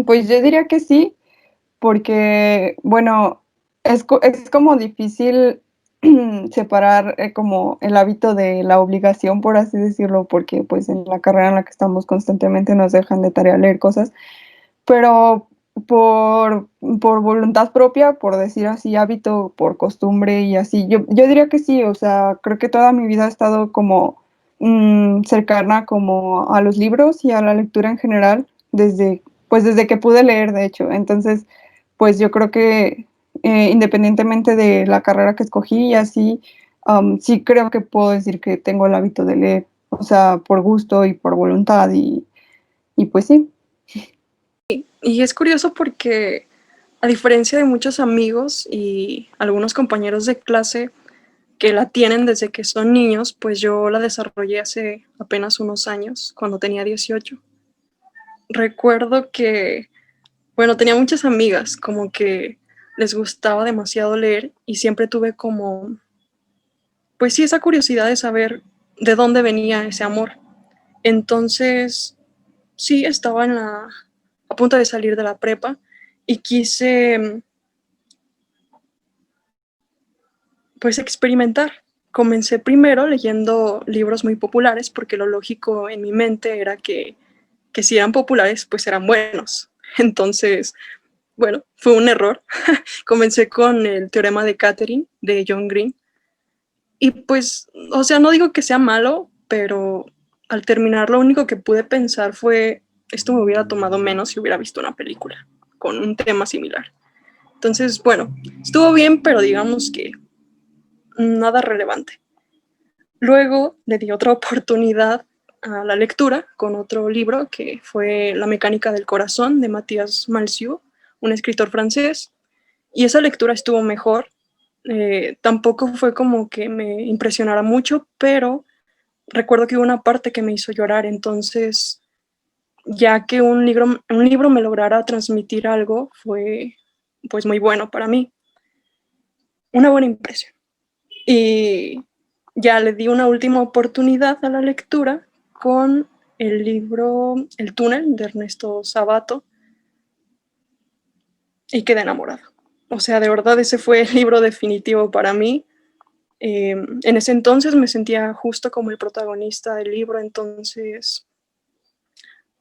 Pues yo diría que sí, porque, bueno, es como difícil separar como el hábito de la obligación, por así decirlo, porque pues en la carrera en la que estamos constantemente nos dejan de tarea leer cosas, pero por, por voluntad propia, por decir así, hábito, por costumbre y así, yo diría que sí, o sea, creo que toda mi vida ha estado como cercana como a los libros y a la lectura en general, pues desde que pude leer, de hecho. Entonces, pues yo creo que independientemente de la carrera que escogí y así, sí creo que puedo decir que tengo el hábito de leer, o sea, por gusto y por voluntad y pues sí. Y es curioso porque, a diferencia de muchos amigos y algunos compañeros de clase que la tienen desde que son niños, pues yo la desarrollé hace apenas unos años, cuando tenía 18. Recuerdo que, bueno, tenía muchas amigas, como que les gustaba demasiado leer y siempre tuve como, pues sí, esa curiosidad de saber de dónde venía ese amor. Entonces, sí, estaba a punto de salir de la prepa y quise, pues, experimentar. Comencé primero leyendo libros muy populares porque lo lógico en mi mente era que si eran populares, pues eran buenos. Entonces, bueno, fue un error. Comencé con el Teorema de Catherine de John Green y pues, o sea, no digo que sea malo, pero al terminar lo único que pude pensar fue, esto me hubiera tomado menos si hubiera visto una película con un tema similar. Entonces, bueno, estuvo bien, pero digamos que nada relevante. Luego le di otra oportunidad a la lectura con otro libro que fue La mecánica del corazón de Mathias Malzieu, un escritor francés, y esa lectura estuvo mejor. Tampoco fue como que me impresionara mucho, pero recuerdo que hubo una parte que me hizo llorar, entonces ya que un libro me lograra transmitir algo fue pues muy bueno para mí, una buena impresión. Y ya le di una última oportunidad a la lectura con el libro El túnel de Ernesto Sabato y quedé enamorada. O sea, de verdad ese fue el libro definitivo para mí. En ese entonces me sentía justo como el protagonista del libro, entonces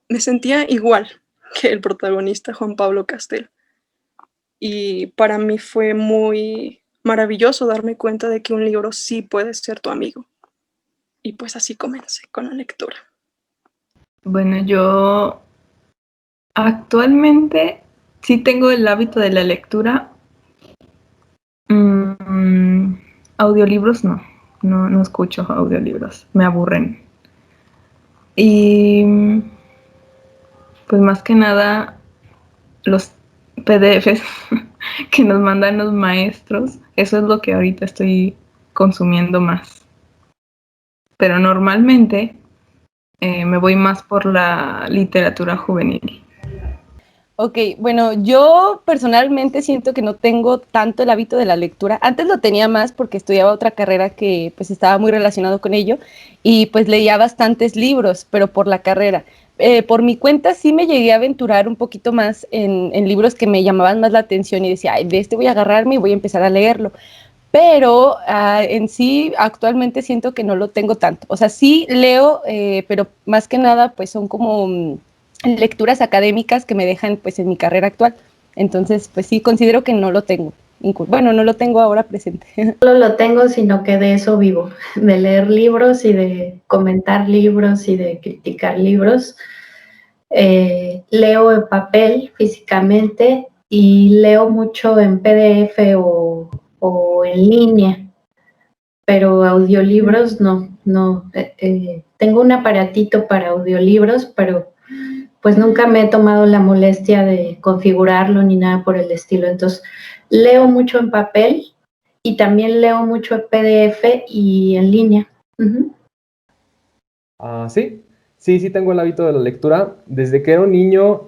me sentía igual que el protagonista Juan Pablo Castel. Y para mí fue muy maravilloso darme cuenta de que un libro sí puede ser tu amigo. Y pues así comencé con la lectura. Bueno, yo actualmente sí tengo el hábito de la lectura. Audiolibros no escucho audiolibros, me aburren. Y pues más que nada los PDFs que nos mandan los maestros, eso es lo que ahorita estoy consumiendo más. Pero normalmente me voy más por la literatura juvenil. Ok, bueno, yo personalmente siento que no tengo tanto el hábito de la lectura. Antes lo tenía más porque estudiaba otra carrera que pues estaba muy relacionado con ello y pues leía bastantes libros, pero por la carrera. Por mi cuenta sí me llegué a aventurar un poquito más en libros que me llamaban más la atención y decía, ay, de este voy a agarrarme y voy a empezar a leerlo. Pero en sí actualmente siento que no lo tengo tanto. O sea, sí leo, pero más que nada pues son como lecturas académicas que me dejan pues en mi carrera actual. Entonces, pues sí, considero que no lo tengo. Bueno, no lo tengo ahora presente. No solo lo tengo, sino que de eso vivo, de leer libros y de comentar libros y de criticar libros. Leo en papel físicamente y leo mucho en PDF o en línea, pero audiolibros no. Tengo un aparatito para audiolibros, pero pues nunca me he tomado la molestia de configurarlo ni nada por el estilo. Entonces, leo mucho en papel y también leo mucho en PDF y en línea. Sí, tengo el hábito de la lectura. Desde que era un niño,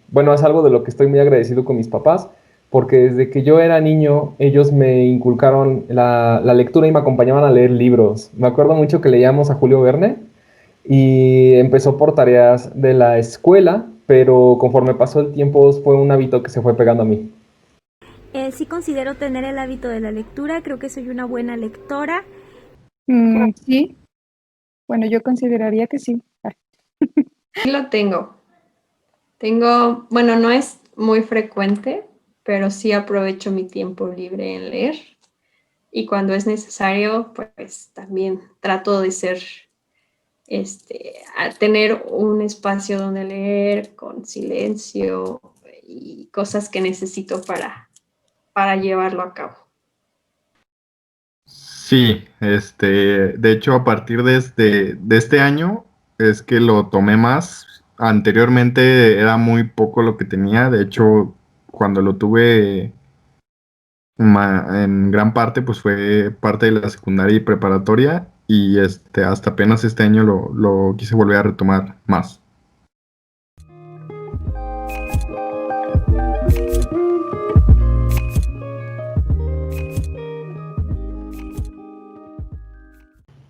bueno, es algo de lo que estoy muy agradecido con mis papás, porque desde que yo era niño, ellos me inculcaron la lectura y me acompañaban a leer libros. Me acuerdo mucho que leíamos a Julio Verne y empezó por tareas de la escuela pero conforme pasó el tiempo fue un hábito que se fue pegando a mí. Sí considero tener el hábito de la lectura, creo que soy una buena lectora. Sí, bueno, yo consideraría que sí. Sí lo tengo. Bueno, no es muy frecuente, pero sí aprovecho mi tiempo libre en leer. Y cuando es necesario, pues también trato de a tener un espacio donde leer con silencio y cosas que necesito para llevarlo a cabo. Sí, de hecho, a partir de este año es que lo tomé más. Anteriormente era muy poco lo que tenía. De hecho, cuando lo tuve en gran parte, pues fue parte de la secundaria y preparatoria. Y hasta apenas este año lo quise volver a retomar más.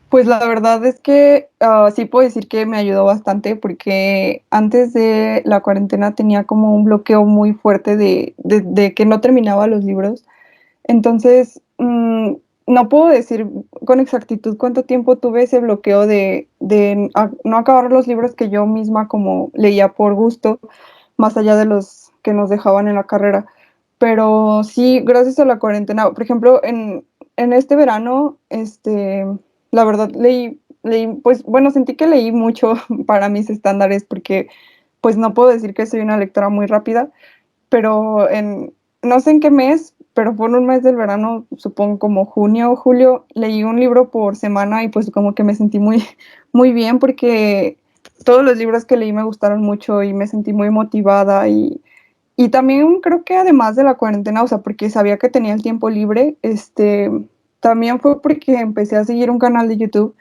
Pues la verdad es que sí puedo decir que me ayudó bastante porque antes de la cuarentena tenía como un bloqueo muy fuerte de que no terminaba los libros. Entonces, no puedo decir con exactitud cuánto tiempo tuve ese bloqueo de no acabar los libros que yo misma como leía por gusto, más allá de los que nos dejaban en la carrera. Pero sí, gracias a la cuarentena, por ejemplo, en este verano, la verdad pues bueno, sentí que leí mucho para mis estándares porque pues no puedo decir que soy una lectora muy rápida, pero no sé en qué mes, pero fue en un mes del verano, supongo como junio o julio, leí un libro por semana y pues como que me sentí muy, muy bien porque todos los libros que leí me gustaron mucho y me sentí muy motivada y también creo que además de la cuarentena, o sea, porque sabía que tenía el tiempo libre, también fue porque empecé a seguir un canal de YouTube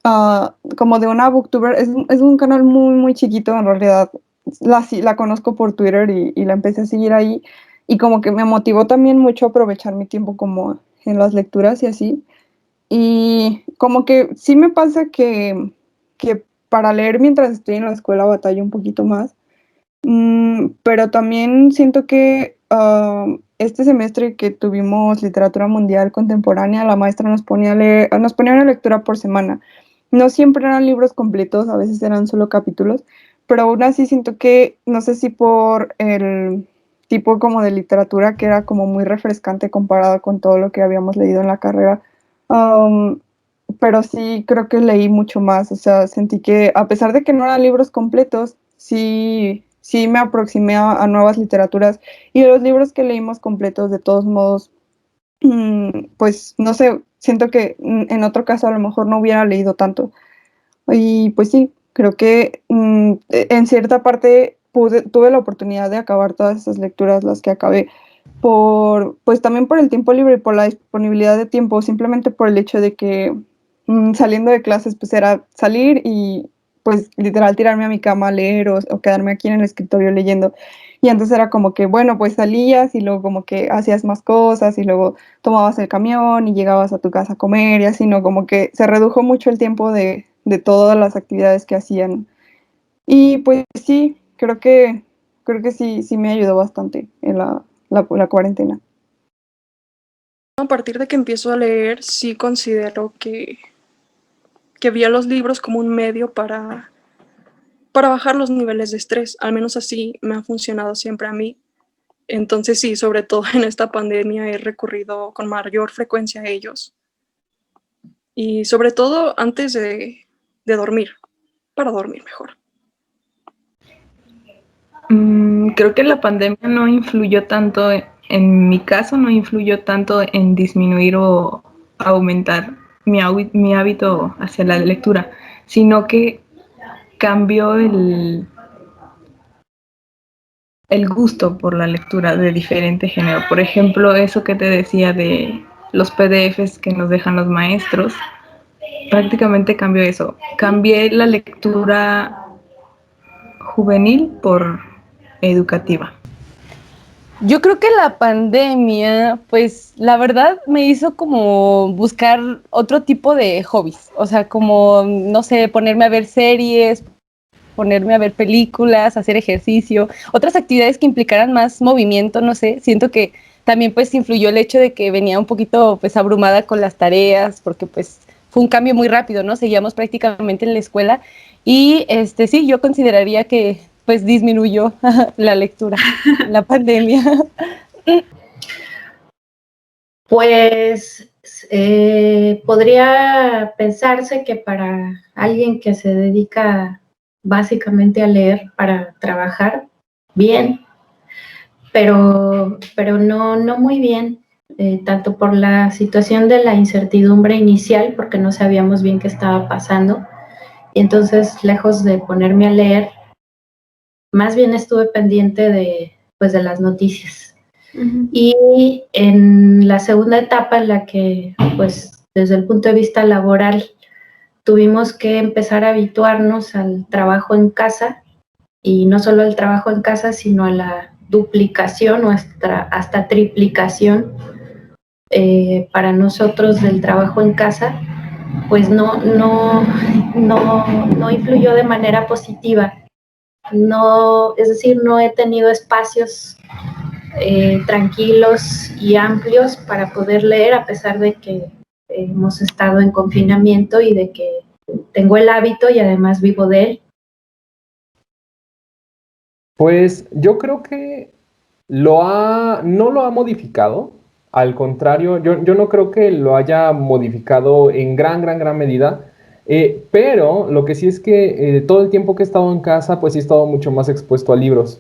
como de una booktuber, es un canal muy, muy chiquito en realidad. La conozco por Twitter y la empecé a seguir ahí y como que me motivó también mucho a aprovechar mi tiempo como en las lecturas y así. Y como que sí me pasa que para leer mientras estoy en la escuela batallo un poquito más. Pero también siento que este semestre que tuvimos literatura mundial contemporánea, la maestra nos ponía una lectura por semana. No siempre eran libros completos, a veces eran solo capítulos, pero aún así siento que, no sé si por el tipo como de literatura que era como muy refrescante comparado con todo lo que habíamos leído en la carrera, um, pero sí creo que leí mucho más, o sea, sentí que a pesar de que no eran libros completos, sí me aproximé a nuevas literaturas y de los libros que leímos completos, de todos modos, pues no sé, siento que en otro caso a lo mejor no hubiera leído tanto. Y pues sí, creo que en cierta parte tuve la oportunidad de acabar todas esas lecturas, las que acabé, pues también por el tiempo libre y por la disponibilidad de tiempo, simplemente por el hecho de que saliendo de clases pues era salir y pues literal tirarme a mi cama a leer o quedarme aquí en el escritorio leyendo. Y antes era como que, bueno, pues salías y luego como que hacías más cosas y luego tomabas el camión y llegabas a tu casa a comer y así, ¿no? Como que se redujo mucho el tiempo de todas las actividades que hacían. Y pues sí, creo que sí me ayudó bastante en la cuarentena. A partir de que empiezo a leer, sí considero que vi a los libros como un medio para bajar los niveles de estrés. Al menos así me ha funcionado siempre a mí. Entonces sí, sobre todo en esta pandemia he recurrido con mayor frecuencia a ellos. Y sobre todo antes de dormir, para dormir mejor. Creo que la pandemia no influyó tanto, en mi caso no influyó tanto en disminuir o aumentar mi hábito hacia la lectura, sino que cambió el gusto por la lectura de diferente género. Por ejemplo, eso que te decía de los PDFs que nos dejan los maestros, prácticamente cambió eso. Cambié la lectura juvenil por educativa. Yo creo que la pandemia, pues la verdad me hizo como buscar otro tipo de hobbies, o sea, como, no sé, ponerme a ver series, ponerme a ver películas, hacer ejercicio, otras actividades que implicaran más movimiento, no sé, siento que también pues influyó el hecho de que venía un poquito pues abrumada con las tareas, porque pues fue un cambio muy rápido, ¿no? Seguíamos prácticamente en la escuela y sí, yo consideraría que pues disminuyó la lectura, la pandemia. Pues podría pensarse que para alguien que se dedica básicamente a leer para trabajar, bien, pero no muy bien, tanto por la situación de la incertidumbre inicial, porque no sabíamos bien qué estaba pasando, y entonces lejos de ponerme a leer, más bien estuve pendiente pues, de las noticias. Uh-huh. Y en la segunda etapa en la que, pues, desde el punto de vista laboral, tuvimos que empezar a habituarnos al trabajo en casa, y no solo al trabajo en casa, sino a la duplicación o hasta triplicación para nosotros del trabajo en casa, pues no influyó de manera positiva. No, es decir, no he tenido espacios tranquilos y amplios para poder leer, a pesar de que hemos estado en confinamiento y de que tengo el hábito y además vivo de él. Pues yo creo que no lo ha modificado, al contrario, yo no creo que lo haya modificado en gran medida, pero lo que sí es que todo el tiempo que he estado en casa, pues sí he estado mucho más expuesto a libros.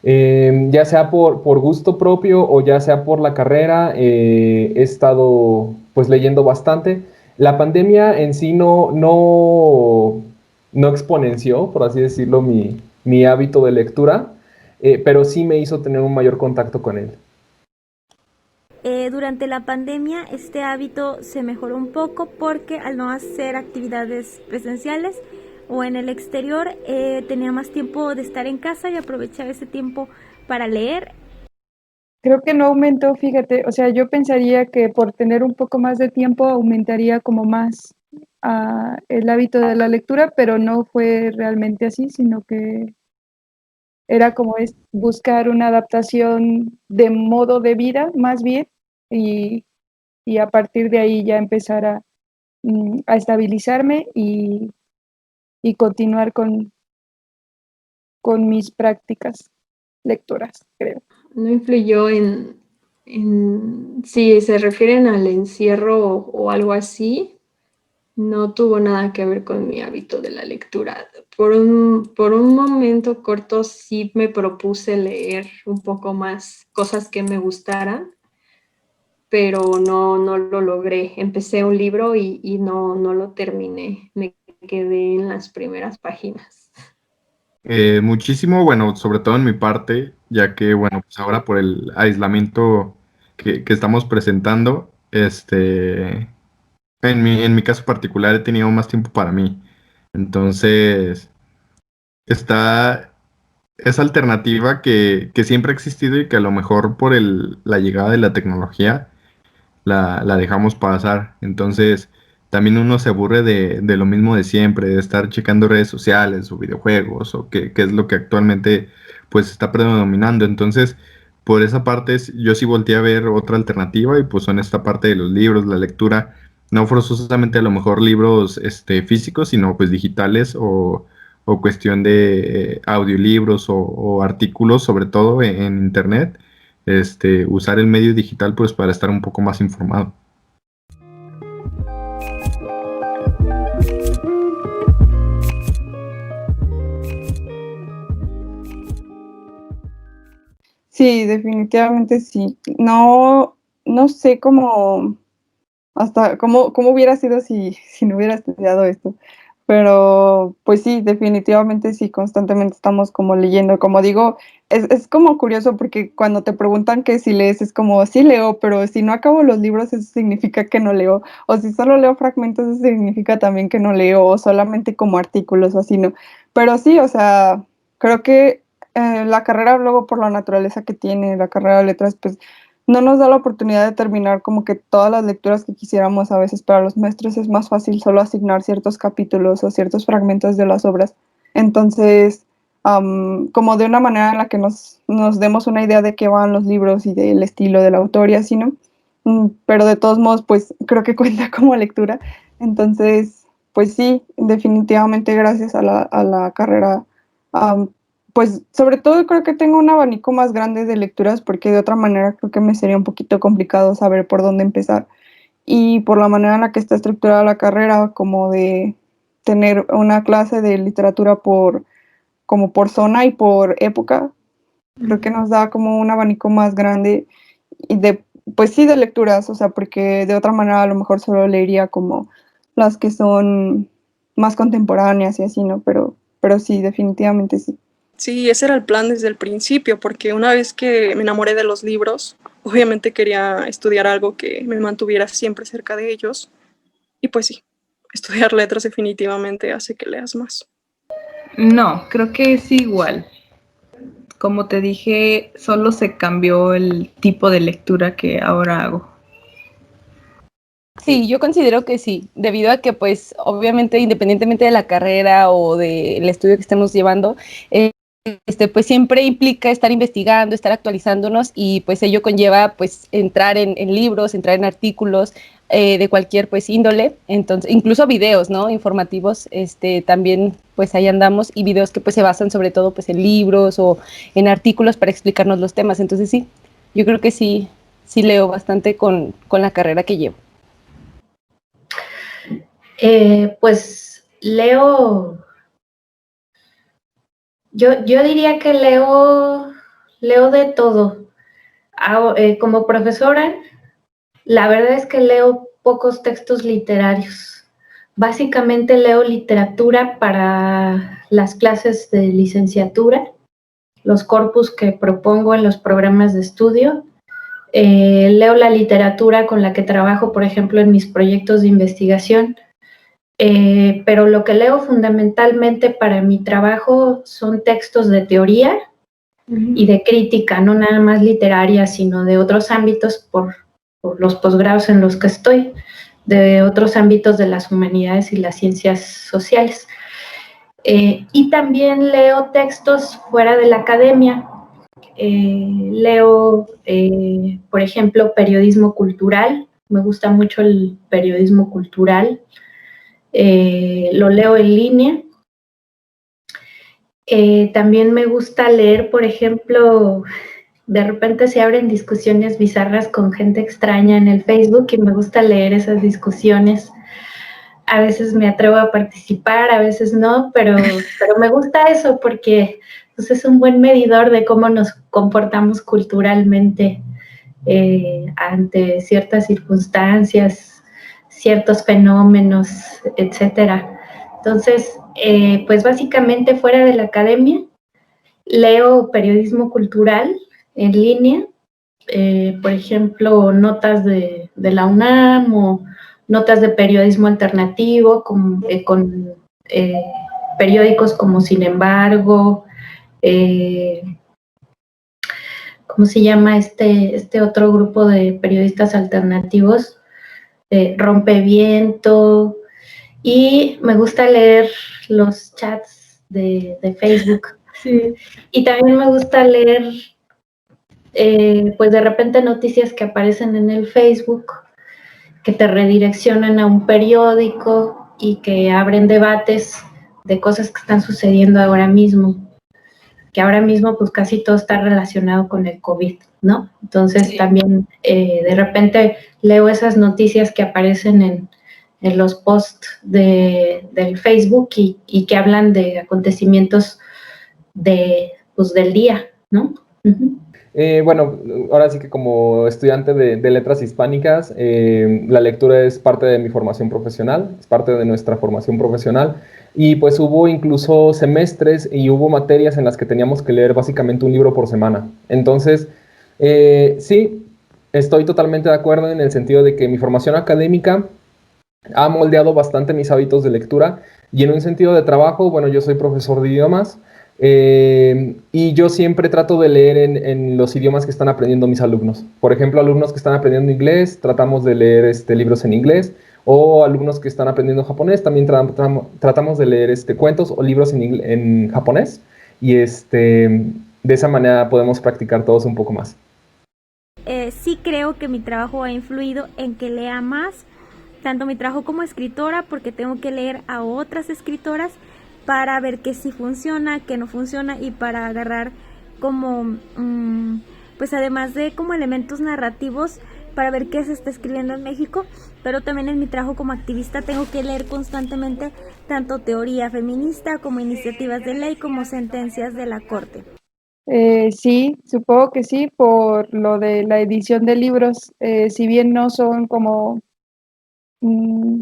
Ya sea por gusto propio o ya sea por la carrera, he estado pues leyendo bastante. La pandemia en sí no exponenció, por así decirlo, mi hábito de lectura, pero sí me hizo tener un mayor contacto con él. Durante la pandemia este hábito se mejoró un poco porque al no hacer actividades presenciales o en el exterior, tenía más tiempo de estar en casa y aprovechar ese tiempo para leer. Creo que no aumentó, fíjate, o sea, yo pensaría que por tener un poco más de tiempo aumentaría como más el hábito de la lectura, pero no fue realmente así, sino que era como buscar una adaptación de modo de vida más bien y a partir de ahí ya empezar a estabilizarme y continuar con mis prácticas lectoras, creo. No influyó si se refieren al encierro o algo así, no tuvo nada que ver con mi hábito de la lectura. Por un momento corto sí me propuse leer un poco más cosas que me gustaran, pero no lo logré. Empecé un libro y no lo terminé. Me quedé en las primeras páginas. Muchísimo, bueno, sobre todo en mi parte, ya que, bueno, pues ahora por el aislamiento que estamos presentando, en mi caso particular he tenido más tiempo para mí. Entonces, está esa alternativa que siempre ha existido y que a lo mejor por la llegada de la tecnología la dejamos pasar. Entonces, también uno se aburre de lo mismo de siempre, de estar checando redes sociales o videojuegos o qué es lo que actualmente pues está predominando. Entonces, por esa parte yo sí volteé a ver otra alternativa y pues son esta parte de los libros, la lectura, no forzosamente a lo mejor libros físicos, sino pues digitales o cuestión de audiolibros o artículos, sobre todo en internet, usar el medio digital pues para estar un poco más informado. Sí, definitivamente sí. No sé cómo hubiera sido si no hubiera estudiado esto. Pero, pues sí, definitivamente sí, constantemente estamos como leyendo. Como digo, es como curioso porque cuando te preguntan que si lees, es como, sí leo, pero si no acabo los libros, eso significa que no leo. O si solo leo fragmentos, eso significa también que no leo, o solamente como artículos o así, ¿no? Pero sí, o sea, creo que la carrera, luego por la naturaleza que tiene, la carrera de letras, pues no nos da la oportunidad de terminar como que todas las lecturas que quisiéramos. A veces para los maestros es más fácil solo asignar ciertos capítulos o ciertos fragmentos de las obras. Entonces, como de una manera en la que nos demos una idea de qué van los libros y del estilo del autor y así, ¿no? Pero de todos modos, pues creo que cuenta como lectura. Entonces, pues sí, definitivamente gracias a la carrera, pues sobre todo creo que tengo un abanico más grande de lecturas porque de otra manera creo que me sería un poquito complicado saber por dónde empezar. Y por la manera en la que está estructurada la carrera, como de tener una clase de literatura como por zona y por época, creo que nos da como un abanico más grande y pues sí, de lecturas, o sea, porque de otra manera a lo mejor solo leería como las que son más contemporáneas y así, ¿no? Pero sí, definitivamente sí. Sí, ese era el plan desde el principio, porque una vez que me enamoré de los libros, obviamente quería estudiar algo que me mantuviera siempre cerca de ellos. Y pues sí, estudiar letras definitivamente hace que leas más. No, creo que es igual. Como te dije, solo se cambió el tipo de lectura que ahora hago. Sí, yo considero que sí, debido a que pues obviamente independientemente de la carrera o del estudio que estemos llevando, pues siempre implica estar investigando, estar actualizándonos y pues ello conlleva pues entrar en libros, entrar en artículos de cualquier pues índole, entonces incluso videos, ¿no? Informativos, también pues ahí andamos y videos que pues se basan sobre todo pues en libros o en artículos para explicarnos los temas, entonces sí, yo creo que sí, sí leo bastante con la carrera que llevo. Pues leo, yo diría que leo de todo. Como profesora, la verdad es que leo pocos textos literarios. Básicamente leo literatura para las clases de licenciatura, los corpus que propongo en los programas de estudio. Leo la literatura con la que trabajo, por ejemplo, en mis proyectos de investigación. Pero lo que leo fundamentalmente para mi trabajo son textos de teoría y de crítica, no nada más literaria, sino de otros ámbitos por los posgrados en los que estoy, de otros ámbitos de las humanidades y las ciencias sociales. Y también leo textos fuera de la academia. Leo, por ejemplo, periodismo cultural. Me gusta mucho el periodismo cultural. Lo leo en línea. También me gusta leer, por ejemplo, de repente se abren discusiones bizarras con gente extraña en el Facebook y me gusta leer esas discusiones. A veces me atrevo a participar, a veces no, pero me gusta eso porque pues, es un buen medidor de cómo nos comportamos culturalmente ante ciertas circunstancias, ciertos fenómenos, etcétera. Entonces, pues básicamente fuera de la academia, leo periodismo cultural en línea, por ejemplo, notas de la UNAM o notas de periodismo alternativo con periódicos como Sin Embargo, ¿cómo se llama este otro grupo de periodistas alternativos? Rompeviento, y me gusta leer los chats de Facebook. Sí. Y también me gusta leer, pues de repente noticias que aparecen en el Facebook, que te redireccionan a un periódico y que abren debates de cosas que están sucediendo ahora mismo. Que ahora mismo pues casi todo está relacionado con el COVID, ¿no? Entonces sí. También de repente leo esas noticias que aparecen en los posts del Facebook y que hablan de acontecimientos pues, del día, ¿no? Uh-huh. Bueno, ahora sí que como estudiante de letras hispánicas, la lectura es parte de mi formación profesional, es parte de nuestra formación profesional. Y pues hubo incluso semestres y hubo materias en las que teníamos que leer básicamente un libro por semana. Entonces, sí, estoy totalmente de acuerdo en el sentido de que mi formación académica ha moldeado bastante mis hábitos de lectura. Y en un sentido de trabajo, bueno, yo soy profesor de idiomas y yo siempre trato de leer en los idiomas que están aprendiendo mis alumnos. Por ejemplo, alumnos que están aprendiendo inglés, tratamos de leer libros en inglés. O alumnos que están aprendiendo japonés, también tratamos de leer cuentos o libros en japonés. Y de esa manera podemos practicar todos un poco más. Sí creo que mi trabajo ha influido en que lea más, tanto mi trabajo como escritora, porque tengo que leer a otras escritoras para ver qué sí funciona, qué no funciona, y para agarrar como, pues además de como elementos narrativos, para ver qué se está escribiendo en México. Pero también en mi trabajo como activista tengo que leer constantemente tanto teoría feminista como iniciativas de ley como sentencias de la Corte. Sí, supongo que sí, por lo de la edición de libros. Si bien no son como mm,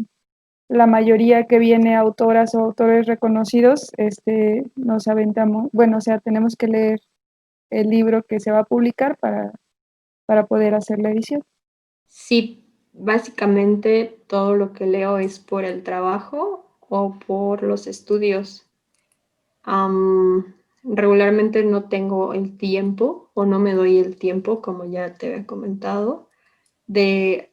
la mayoría que viene autoras o autores reconocidos, nos aventamos, bueno, o sea, tenemos que leer el libro que se va a publicar para poder hacer la edición. Sí, básicamente todo lo que leo es por el trabajo o por los estudios. Regularmente no tengo el tiempo o no me doy el tiempo, como ya te había comentado, de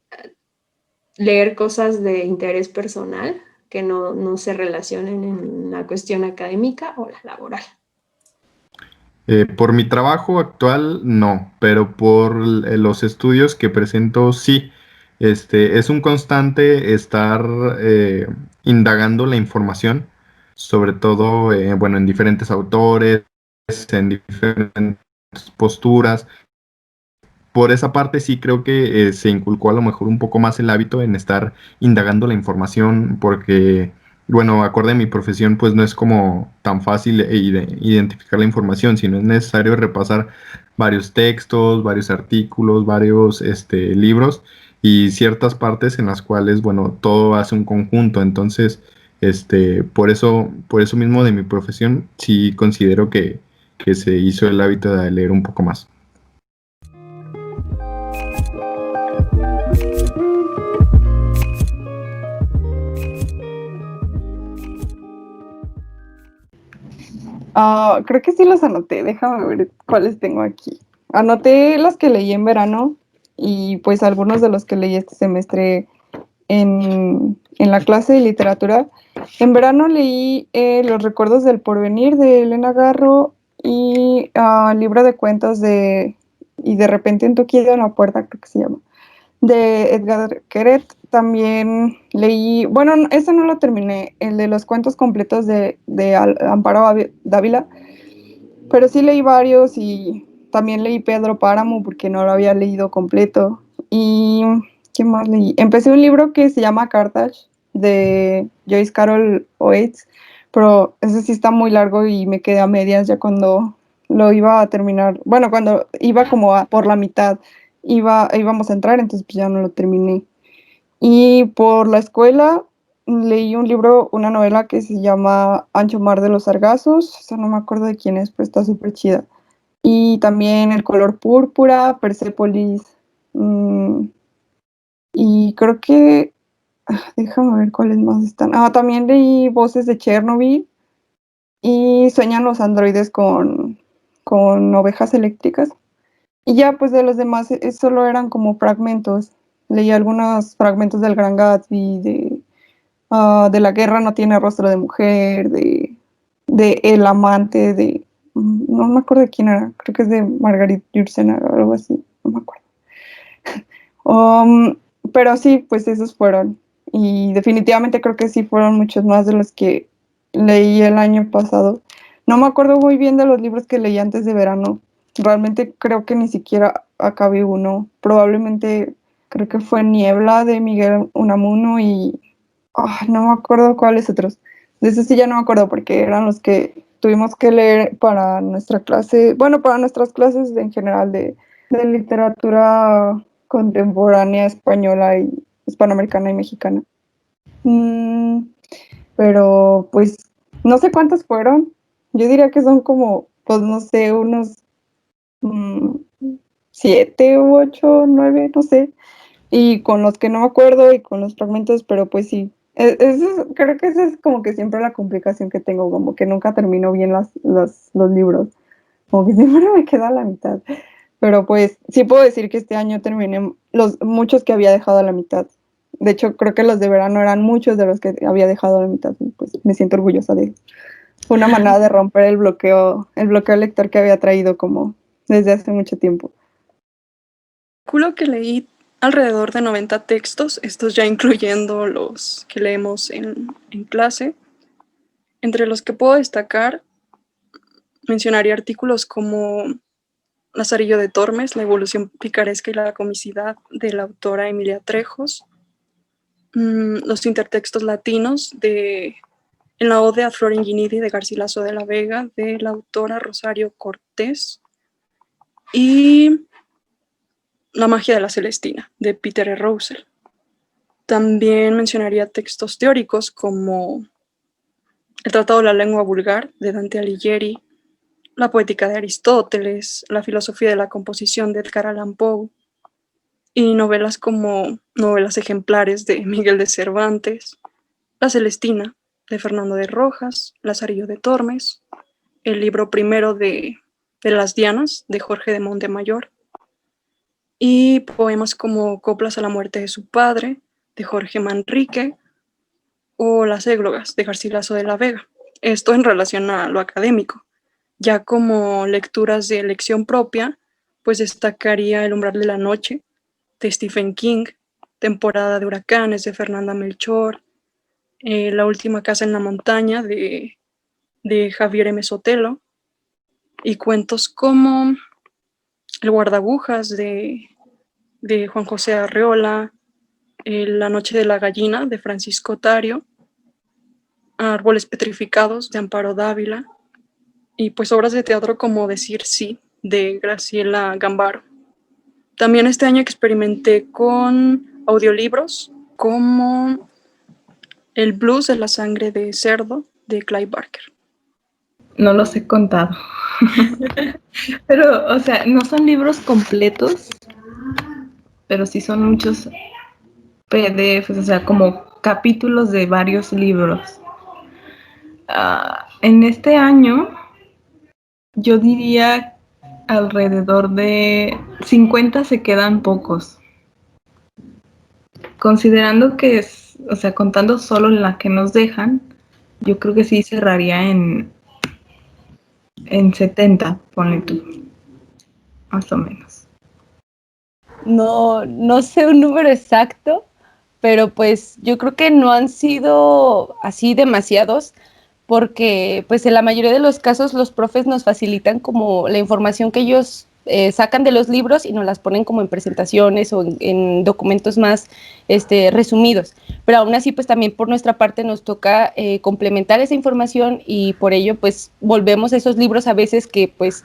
leer cosas de interés personal que no se relacionen en la cuestión académica o la laboral. Por mi trabajo actual, no, pero por los estudios que presento, sí. Es un constante estar indagando la información, sobre todo, bueno, en diferentes autores, en diferentes posturas. Por esa parte sí creo que se inculcó a lo mejor un poco más el hábito en estar indagando la información porque, bueno, acorde a mi profesión, pues no es como tan fácil identificar la información, sino es necesario repasar varios textos, varios artículos, varios libros y ciertas partes en las cuales, bueno, todo hace un conjunto. Entonces, por eso mismo de mi profesión, sí considero que se hizo el hábito de leer un poco más. Creo que sí los anoté, déjame ver cuáles tengo aquí. Anoté los que leí en verano y pues algunos de los que leí este semestre en la clase de literatura. En verano leí Los recuerdos del porvenir de Elena Garro y el libro de cuentos Y de repente un toquillo en la puerta, creo que se llama, de Edgar Queret. También leí, bueno, ese no lo terminé, el de los cuentos completos de Amparo Dávila, pero sí leí varios y también leí Pedro Páramo porque no lo había leído completo. ¿Y qué más leí? Empecé un libro que se llama Carthage de Joyce Carol Oates, pero ese sí está muy largo y me quedé a medias ya cuando lo iba a terminar. Bueno, cuando iba como por la mitad íbamos a entrar, entonces pues ya no lo terminé. Y por la escuela leí un libro, una novela que se llama Ancho Mar de los Sargazos, esa no me acuerdo de quién es, pero está súper chida. Y también El color púrpura, Persépolis, mm, y creo que, déjame ver cuáles más están. También leí Voces de Chernobyl y Sueñan los androides con ovejas eléctricas. Y ya, pues de los demás, solo eran como fragmentos. Leí algunos fragmentos del Gran Gatsby, de La guerra no tiene rostro de mujer, de El amante, no me acuerdo de quién era, creo que es de Margarit Yourcenar o algo así, no me acuerdo. Um, pero sí, pues esos fueron. Y definitivamente creo que sí fueron muchos más de los que leí el año pasado. No me acuerdo muy bien de los libros que leí antes de verano. Realmente creo que ni siquiera acabé uno. Probablemente creo que fue Niebla de Miguel Unamuno y no me acuerdo cuáles otros. De eso sí ya no me acuerdo porque eran los que tuvimos que leer para nuestra clase, bueno, para nuestras clases en general de literatura contemporánea española y hispanoamericana y mexicana. Pero pues no sé cuántos fueron. Yo diría que son como, pues no sé, unos 7 u 8, 9, no sé. Y con los que no me acuerdo y con los fragmentos, pero pues sí. Creo que esa es como que siempre la complicación que tengo, como que nunca termino bien los libros, como que siempre me queda a la mitad. Pero pues sí puedo decir que este año terminé muchos que había dejado a la mitad De hecho, creo que los de verano eran muchos de los que había dejado a la mitad, y pues me siento orgullosa de eso. Fue una manera de romper el bloqueo lector que había traído como desde hace mucho tiempo. Calculo que leí alrededor de 90 textos, estos ya incluyendo los que leemos en clase. Entre los que puedo destacar, mencionaría artículos como Lazarillo de Tormes, La evolución picaresca y la comicidad, de la autora Emilia Trejos, los intertextos latinos en la Ode a Flor Inginidi de Garcilaso de la Vega, de la autora Rosario Cortés, y La magia de la Celestina, de Peter E. Russell. También mencionaría textos teóricos como El Tratado de la Lengua Vulgar, de Dante Alighieri, La poética de Aristóteles, La filosofía de la composición, de Edgar Allan Poe, y novelas como Novelas ejemplares, de Miguel de Cervantes, La Celestina, de Fernando de Rojas, Lazarillo de Tormes, el libro primero de Las Dianas, de Jorge de Montemayor, y poemas como Coplas a la muerte de su padre, de Jorge Manrique, o Las églogas, de Garcilaso de la Vega. Esto en relación a lo académico. Ya como lecturas de elección propia, pues destacaría El umbral de la noche, de Stephen King, Temporada de huracanes, de Fernanda Melchor, La última casa en la montaña, de Javier M. Sotelo, y cuentos como El guardabujas, de Juan José Arreola, La noche de la gallina, de Francisco Tario, Árboles petrificados, de Amparo Dávila, y pues obras de teatro como Decir sí, de Graciela Gambaro. También este año experimenté con audiolibros como El blues de la sangre de cerdo, de Clive Barker. No los he contado. Pero, o sea, no son libros completos, pero sí son muchos PDFs, o sea, como capítulos de varios libros. En este año, yo diría alrededor de 50 se quedan pocos. Considerando que es, o sea, contando solo la que nos dejan, yo creo que sí cerraría en 70, ponle tú, más o menos. No sé un número exacto, pero pues yo creo que no han sido así demasiados, porque pues en la mayoría de los casos los profes nos facilitan como la información que ellos sacan de los libros y nos las ponen como en presentaciones o en documentos más resumidos. Pero aún así, pues también por nuestra parte nos toca complementar esa información, y por ello pues volvemos a esos libros a veces que pues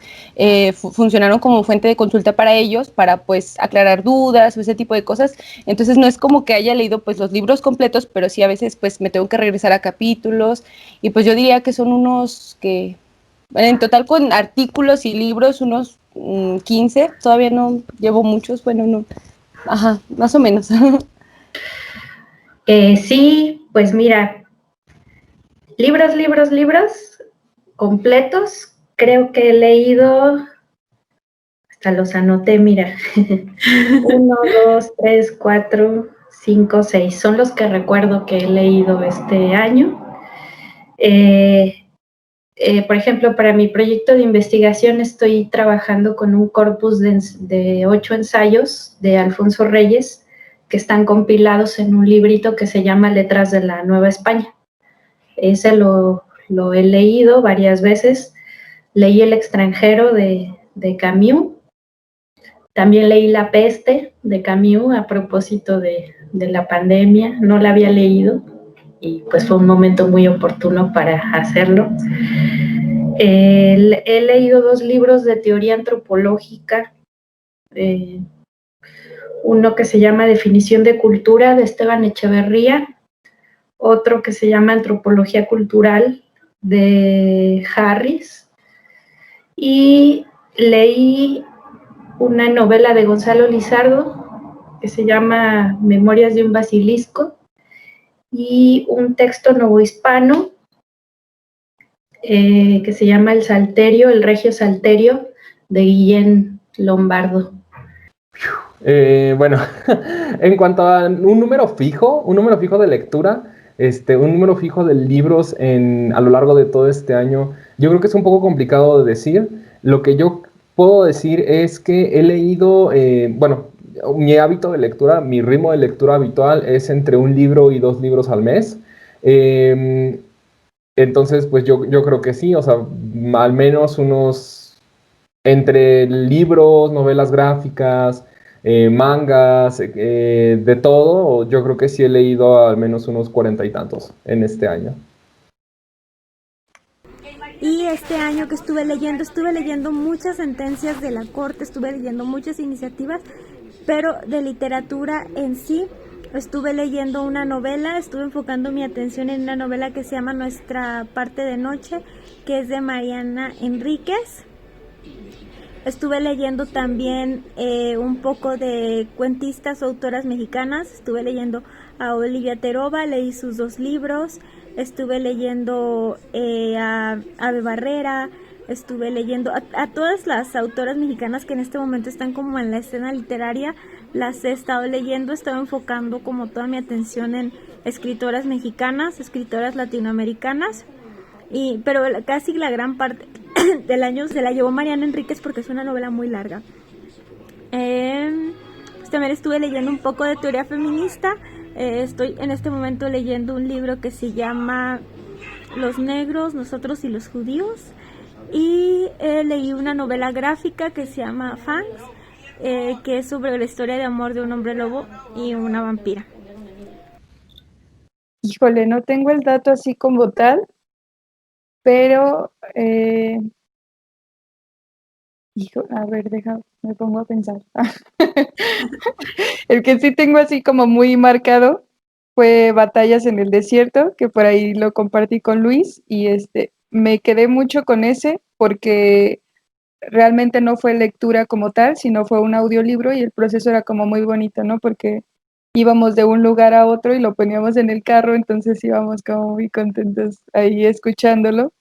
funcionaron como fuente de consulta para ellos, para pues aclarar dudas o ese tipo de cosas. Entonces no es como que haya leído pues los libros completos, pero sí a veces pues me tengo que regresar a capítulos, y pues yo diría que son unos que, en total con artículos y libros, unos 15, todavía no llevo muchos, bueno, no, ajá, más o menos. Sí, pues mira, libros completos, creo que he leído, hasta los anoté, mira, 1, 2, 3, 4, 5, 6, son los que recuerdo que he leído este año. Por ejemplo, para mi proyecto de investigación estoy trabajando con un corpus de 8 ensayos de Alfonso Reyes, que están compilados en un librito que se llama Letras de la Nueva España. Ese lo he leído varias veces. Leí El extranjero de Camus. También leí La peste de Camus a propósito de la pandemia. No la había leído y pues fue un momento muy oportuno para hacerlo. He leído 2 libros de teoría antropológica, uno que se llama Definición de cultura, de Esteban Echeverría, otro que se llama Antropología cultural, de Harris, y leí una novela de Gonzalo Lizardo que se llama Memorias de un basilisco, y un texto novohispano que se llama El Salterio, el Regio Salterio, de Guillén Lombardo. Bueno, en cuanto a un número fijo de lectura, un número fijo de libros a lo largo de todo este año, yo creo que es un poco complicado de decir. Lo que yo puedo decir es que he leído, bueno, mi hábito de lectura, mi ritmo de lectura habitual es entre un libro y 2 libros al mes. Eh, entonces, pues yo creo que sí, o sea, al menos entre libros, novelas gráficas, mangas, de todo, yo creo que sí he leído al menos unos 40 y tantos en este año. Y este año que estuve leyendo muchas sentencias de la Corte, estuve leyendo muchas iniciativas, pero de literatura en sí, estuve leyendo una novela, estuve enfocando mi atención en una novela que se llama Nuestra parte de noche, que es de Mariana Enríquez. Estuve leyendo también un poco de cuentistas o autoras mexicanas. Estuve leyendo a Olivia Terova, leí sus 2 libros. Estuve leyendo a Ave Barrera. Estuve leyendo a todas las autoras mexicanas que en este momento están como en la escena literaria. Las he estado leyendo, estaba enfocando como toda mi atención en escritoras mexicanas, escritoras latinoamericanas. Pero casi la gran parte del año se la llevó Mariana Enríquez porque es una novela muy larga. Pues también estuve leyendo un poco de teoría feminista. Estoy en este momento leyendo un libro que se llama Los negros, nosotros y los judíos. Y leí una novela gráfica que se llama Fangs, que es sobre la historia de amor de un hombre lobo y una vampira. Híjole, no tengo el dato así como tal, pero, a ver, me pongo a pensar. El que sí tengo así como muy marcado fue Batallas en el desierto, que por ahí lo compartí con Luis, y me quedé mucho con ese porque realmente no fue lectura como tal, sino fue un audiolibro y el proceso era como muy bonito, ¿no? Porque íbamos de un lugar a otro y lo poníamos en el carro, entonces íbamos como muy contentos ahí escuchándolo.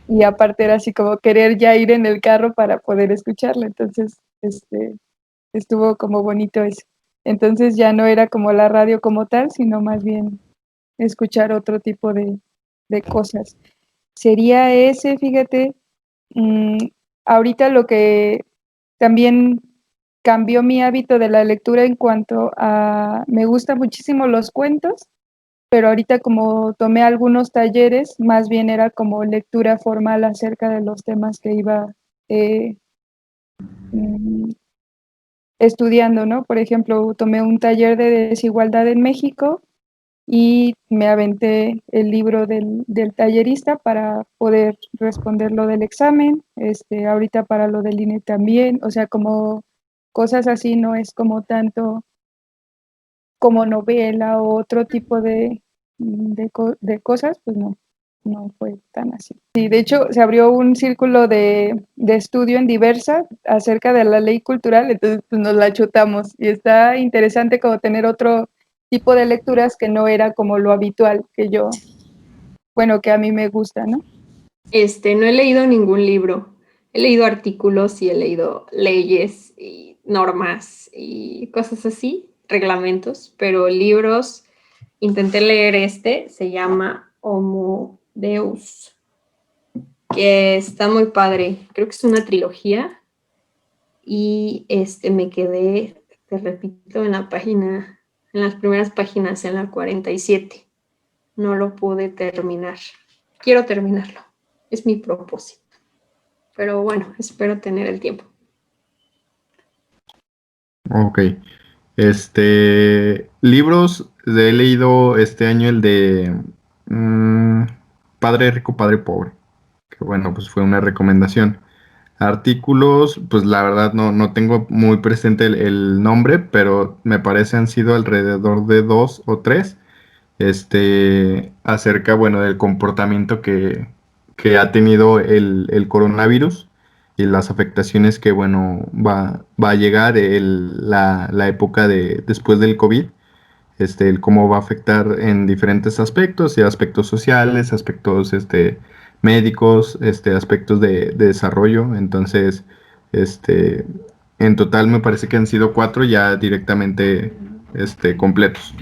Y aparte era así como querer ya ir en el carro para poder escucharlo, entonces estuvo como bonito eso. Entonces ya no era como la radio como tal, sino más bien escuchar otro tipo de cosas. Sería ese, fíjate, ahorita lo que también cambió mi hábito de la lectura en cuanto a, me gustan muchísimo los cuentos, pero ahorita como tomé algunos talleres, más bien era como lectura formal acerca de los temas que iba mm, estudiando, ¿no? Por ejemplo, tomé un taller de desigualdad en México y me aventé el libro del tallerista para poder responder lo del examen, ahorita para lo del INE también, o sea, como cosas así, no es como tanto como novela o otro tipo de cosas, pues no fue tan así. Sí, de hecho, se abrió un círculo de estudio en Diversa acerca de la ley cultural, entonces pues nos la chutamos y está interesante como tener otro tipo de lecturas que no era como lo habitual que a mí me gusta, ¿no? No he leído ningún libro. He leído artículos y he leído leyes y normas y cosas así, reglamentos, pero libros, intenté leer se llama Homo Deus, que está muy padre. Creo que es una trilogía y me quedé, te repito, en las primeras páginas, en la 47. No lo pude terminar. Quiero terminarlo. Es mi propósito. Pero bueno, espero tener el tiempo. Ok. Libros, he leído este año el de Padre Rico, Padre Pobre, que bueno, pues fue una recomendación. Artículos, pues la verdad no tengo muy presente el nombre, pero me parece han sido alrededor de 2 o 3, acerca, bueno, del comportamiento que ha tenido el coronavirus y las afectaciones que, bueno, va a llegar la época después del COVID, el cómo va a afectar en diferentes aspectos, y aspectos sociales, aspectos, médicos, aspectos de desarrollo. Entonces, este, En total me parece que han sido 4 ya directamente completos.